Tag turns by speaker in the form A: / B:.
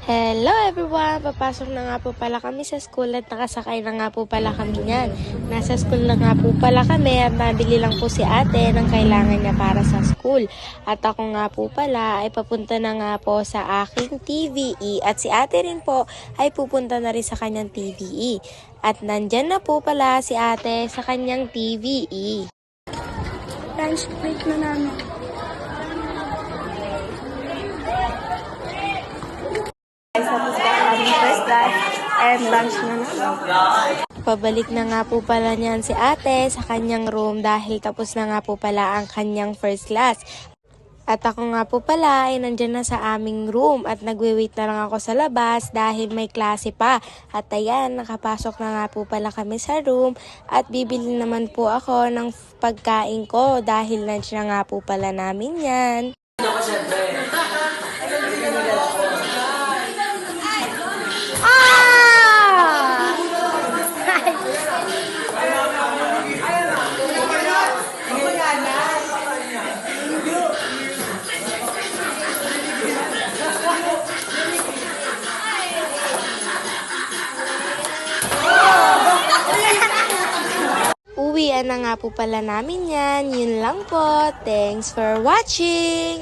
A: Hello everyone! Papasok na nga po pala kami sa school at nakasakay na nga po pala kami niyan. Nasa school na nga po pala kami at nabili lang po si ate ng kailangan niya para sa school. At ako nga po pala ay papunta na nga po sa aking TVE at si ate rin po ay pupunta na rin sa kanyang TVE. At nandyan na po pala si ate sa kanyang TVE.
B: Lunch break na namin. Tapos na kami first class and lunch na namin.
A: Pabalik na nga po pala niyan si ate sa kanyang room dahil tapos na nga po pala ang kanyang first class. At ako nga po pala ay nandyan na sa aming room at nagwe-wait na lang ako sa labas dahil may klase pa. At ayan, nakapasok na nga po pala kami sa room at bibili naman po ako ng pagkain ko dahil lunch na nga po pala namin yan. Uwian na nga po pala namin yan. Yun lang po. Thanks for watching!